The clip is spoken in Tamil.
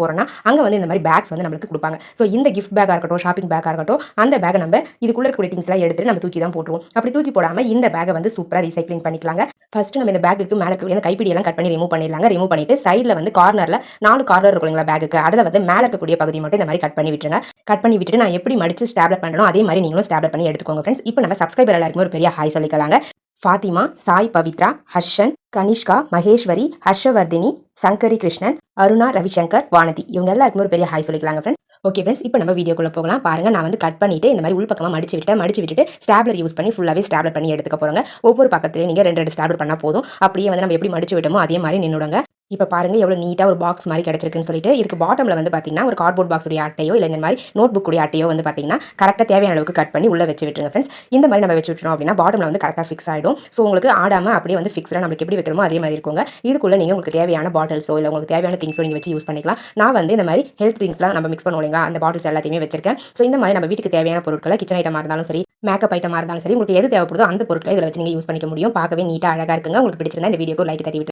போகிறோம்னா அங்கே வந்து இந்த மாதிரி பேக்ஸ் வந்து நம்மளுக்கு கொடுப்பாங்க. ஸோ இந்த கிஃப்ட் பேக்காக இருக்கட்டும், ஷாப்பிங் பேக்காக இருக்கட்டும், அந்த பேக்கை நம்ம இதுக்குள்ளே இருக்கக்கூடிய திங்ஸ்லாம் எடுத்துட்டு நம்ம தூக்கி தான் போட்டுருவோம். அப்படி தூக்கி போடாமல் இந்த பேக்கை வந்து சூப்பராக ரீசைக்ளிங் பண்ணிக்கலாங்க. ஃபர்ஸ்ட் நம்ம இந்த பேக்குக்கு மேலே இருக்கக்கூடிய கைப்பிடியெல்லாம் கட் பண்ணி ரிமூவ் பண்ணிடலாங்க. ரிமூவ் பண்ணிட்டு சைடில் வந்து கார்னரில் 4 கார்னர் இருக்குங்களா பேக்குக்கு, அதில் வந்து மேலே இருக்கக்கூடிய பகுதி மட்டும் இந்த மாதிரி கட் பண்ணி விட்டுருங்க. கட் பண்ணி விட்டுட்டு நான் எப்படி மடிச்சு ஸ்டாப்லர் பண்ணணும் அதே மாதிரி நீங்களும் ஸ்டாப்லர் பண்ணி எடுத்துக்கோங்க ஃப்ரெண்ட்ஸ். இப்போ நம்ம சப்ஸ்கிரைபர் எல்லாருக்குமே ஒரு பெரிய ஹாய் சொல்லிக்கலாங்க. ஃபாத்திமா, சாய் பவித்ரா, ஹர்ஷன், கனிஷ்கா, மகேஸ்வரி, ஹர்ஷவர்தினி, சங்கரி கிருஷ்ணன், அருணா, ரவிசங்கர், வானதி, இவங்க எல்லாருக்குமே ஒரு பெரிய ஹாய் சொல்லிக்கலாங்க ஃப்ரெண்ட்ஸ். ஓகே ஃப்ரெண்ட்ஸ், இப்போ நம்ம வீடியோக்குள்ள போகலாம். பாருங்க, நான் வந்து கட் பண்ணிட்டு இந்த மாதிரி உள்பக்கமாக மடிச்சு விட்டுட்டு ஸ்டாப்லர் யூஸ் பண்ணி ஃபுல்லாகவே ஸ்டாப்லர் பண்ணி எடுத்துக்க போகிறோங்க. ஒவ்வொரு பக்கத்துலேயும் நீங்கள் 2 ஸ்டாப்லர் பண்ணால் போதும். அப்படியே வந்து நம்ம எப்படி மடிச்சு விட்டோமோ அதே மாதிரி நின்றுடுங்க. இப்போ பாருங்க எவ்வளோ நீட்டாக ஒரு பாக்ஸ் மாதிரி கிடச்சிருக்குன்னு சொல்லிட்டு. இதுக்கு பாட்டமில் வந்து பார்த்தீங்கன்னா ஒரு கார்ட்போர்ட் பாக்ஸ் உடைய அட்டையோ இல்லை இந்த மாதிரி நோட் புக் உடைய அட்டையோ வந்து பார்த்தீங்கன்னா கரெக்டாக தேவையான அளவுக்கு கட் பண்ணி உள்ளே வச்சு விட்டுருங்க ஃப்ரெண்ட்ஸ். இந்த மாதிரி நம்ம வச்சு விட்டுறோம் அப்படின்னா பாட்டமில் வந்து கரெக்டாக ஃபிக்ஸ் ஆகிடும். ஸோ உங்களுக்கு ஆடாமல் அப்படியே வந்து ஃபிக்ஸாக நம்மளுக்கு எப்படி வைக்கிறோமோ அதே மாதிரி இருக்குங்க. இதுக்குள்ளே நீங்கள் உங்களுக்கு தேவையான பாட்டில்ஸோ இல்லை உங்களுக்கு தேவையான திங்ஸோ நீங்கள் வச்சு யூஸ் பண்ணிக்கலாம். நான் வந்து இந்த மாதிரி ஹெல்த் ட்ரிங்க்ஸ்லாம் நம்ம மிக்ஸ் பண்ணுவோம் இல்லைங்களா, அந்த பாட்டில்ஸ் எல்லாத்தையுமே வச்சிருக்கேன். ஸோ இந்த மாதிரி நம்ம வீட்டுக்கு தேவையான பொருட்களை கிச்சன் ஐட்டமாக இருந்தாலும் சரி, மேக்கப் ஐட்டமாக இருந்தாலும் சரி, உங்களுக்கு எது தேவைப்படுதோ அந்த பொருட்களை இதில் வச்சு நீங்கள் யூஸ் பண்ணிக்க முடியும். பார்க்கவே நீட்டாக அழகாக இருக்குங்க. உங்களுக்கு பிடிச்சிருந்தா இந்த வீடியோக்கு லைக் தட்டி விட்டு